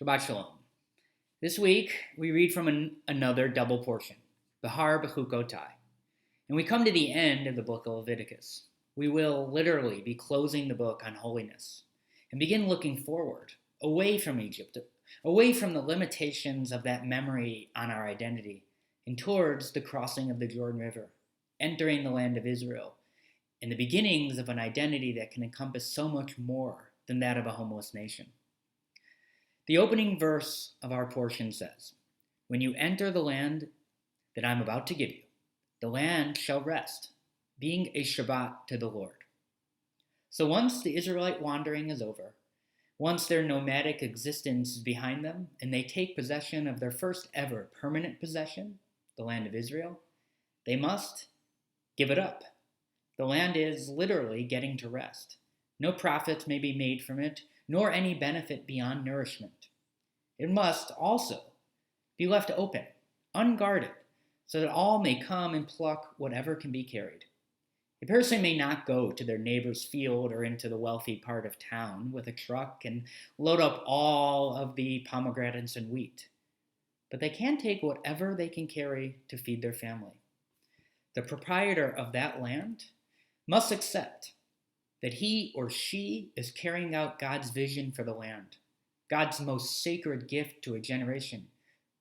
Shabbat Shalom. This week, we read from another double portion, Behar-Behukotai. And we come to the end of the book of Leviticus. We will literally be closing the book on holiness and begin looking forward, away from Egypt, away from the limitations of that memory on our identity, and towards the crossing of the Jordan River, entering the land of Israel, and the beginnings of an identity that can encompass so much more than that of a homeless nation. The opening verse of our portion says, "When you enter the land that I'm about to give you, the land shall rest, being a Shabbat to the Lord." So once the Israelite wandering is over, once their nomadic existence is behind them, and they take possession of their first ever permanent possession, the land of Israel, they must give it up. The land is literally getting to rest. No profit may be made from it, nor any benefit beyond nourishment. It must also be left open, unguarded, so that all may come and pluck whatever can be carried. A person may not go to their neighbor's field or into the wealthy part of town with a truck and load up all of the pomegranates and wheat, but they can take whatever they can carry to feed their family. The proprietor of that land must accept that he or she is carrying out God's vision for the land, God's most sacred gift to a generation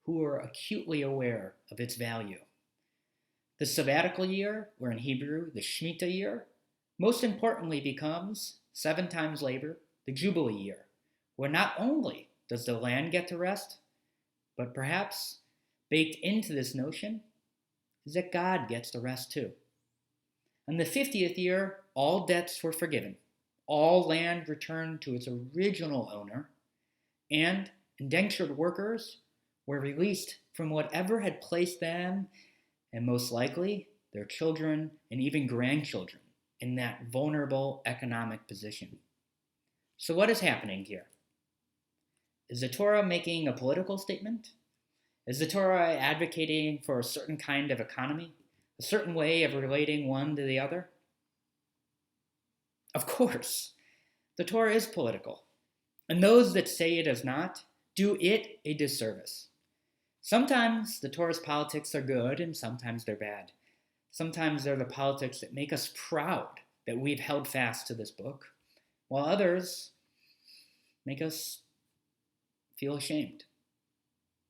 who are acutely aware of its value. The sabbatical year, or in Hebrew, the Shemitah year, most importantly becomes 7 times labor, the Jubilee year, where not only does the land get to rest, but perhaps baked into this notion is that God gets to rest too. In the 50th year, all debts were forgiven, all land returned to its original owner, and indentured workers were released from whatever had placed them, and most likely their children and even grandchildren, in that vulnerable economic position. So what is happening here? Is the Torah making a political statement? Is the Torah advocating for a certain kind of economy? A certain way of relating one to the other? Of course, the Torah is political, and those that say it is not do it a disservice. Sometimes the Torah's politics are good, and sometimes they're bad. Sometimes they're the politics that make us proud that we've held fast to this book, while others make us feel ashamed.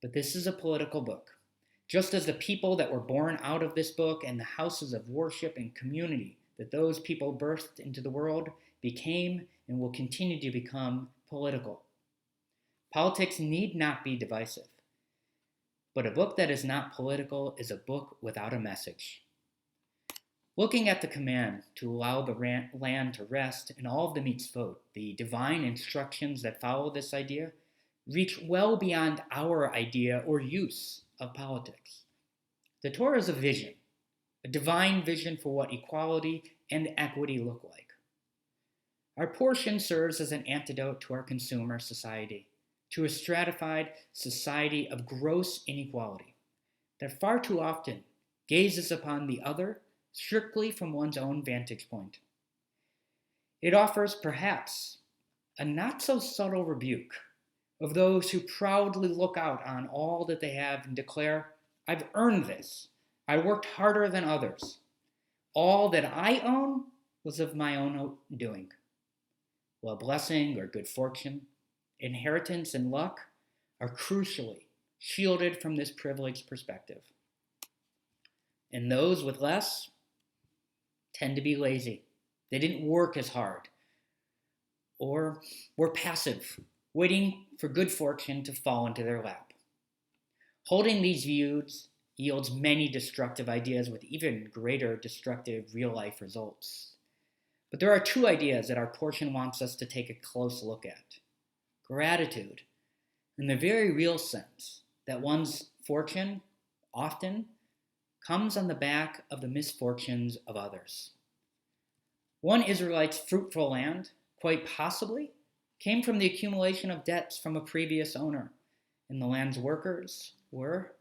But this is a political book. Just as the people that were born out of this book and the houses of worship and community that those people birthed into the world became and will continue to become political. Politics need not be divisive, but a book that is not political is a book without a message. Looking at the command to allow the land to rest and all of the mitzvot, the divine instructions that follow this idea, reach well beyond our idea or use of politics. The Torah is a vision, a divine vision for what equality and equity look like. Our portion serves as an antidote to our consumer society, to a stratified society of gross inequality that far too often gazes upon the other strictly from one's own vantage point. It offers perhaps a not so subtle rebuke of those who proudly look out on all that they have and declare, "I've earned this. I worked harder than others. All that I own was of my own doing." While blessing or good fortune, inheritance and luck are crucially shielded from this privileged perspective. And those with less tend to be lazy. They didn't work as hard, or were passive, waiting for good fortune to fall into their lap. Holding these views yields many destructive ideas with even greater destructive real-life results. But there are 2 ideas that our portion wants us to take a close look at. Gratitude, in the very real sense that one's fortune often comes on the back of the misfortunes of others. One Israelite's fruitful land, quite possibly, came from the accumulation of debts from a previous owner, and the land's workers were,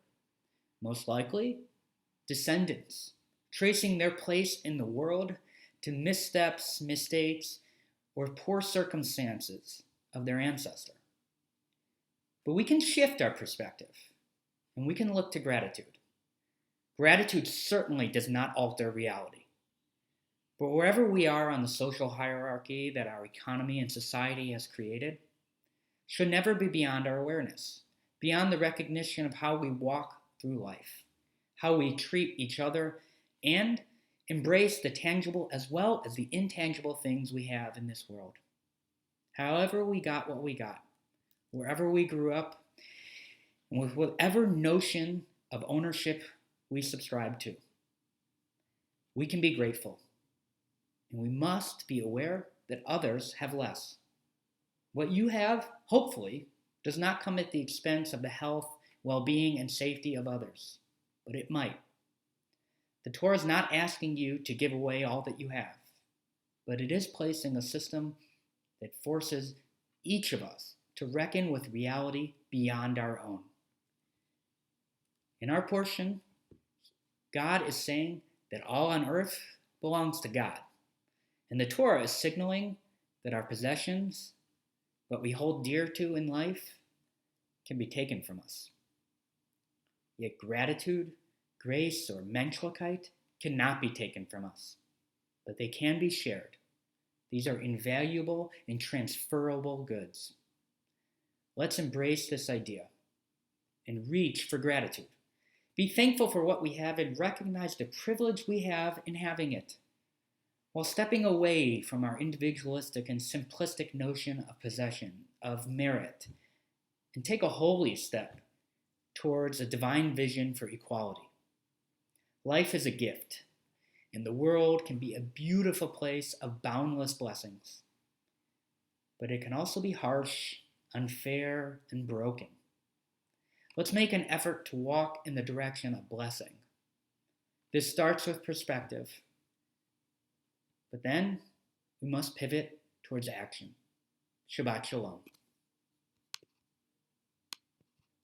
most likely, descendants, tracing their place in the world to missteps, mistakes, or poor circumstances of their ancestor. But we can shift our perspective, and we can look to gratitude. Gratitude certainly does not alter reality. But wherever we are on the social hierarchy that our economy and society has created, should never be beyond our awareness, beyond the recognition of how we walk through life, how we treat each other, and embrace the tangible as well as the intangible things we have in this world. However we got what we got, wherever we grew up, and with whatever notion of ownership we subscribe to, we can be grateful. And we must be aware that others have less. What you have, hopefully, does not come at the expense of the health, well-being, and safety of others, but it might. The Torah is not asking you to give away all that you have, but it is placing a system that forces each of us to reckon with reality beyond our own. In our portion, God is saying that all on earth belongs to God. And the Torah is signaling that our possessions, what we hold dear to in life, can be taken from us. Yet gratitude, grace, or menschlichkeit cannot be taken from us, but they can be shared. These are invaluable and transferable goods. Let's embrace this idea and reach for gratitude. Be thankful for what we have and recognize the privilege we have in having it, while stepping away from our individualistic and simplistic notion of possession, of merit, and take a holy step towards a divine vision for equality. Life is a gift, and the world can be a beautiful place of boundless blessings. But it can also be harsh, unfair, and broken. Let's make an effort to walk in the direction of blessing. This starts with perspective, but then we must pivot towards action. Shabbat Shalom.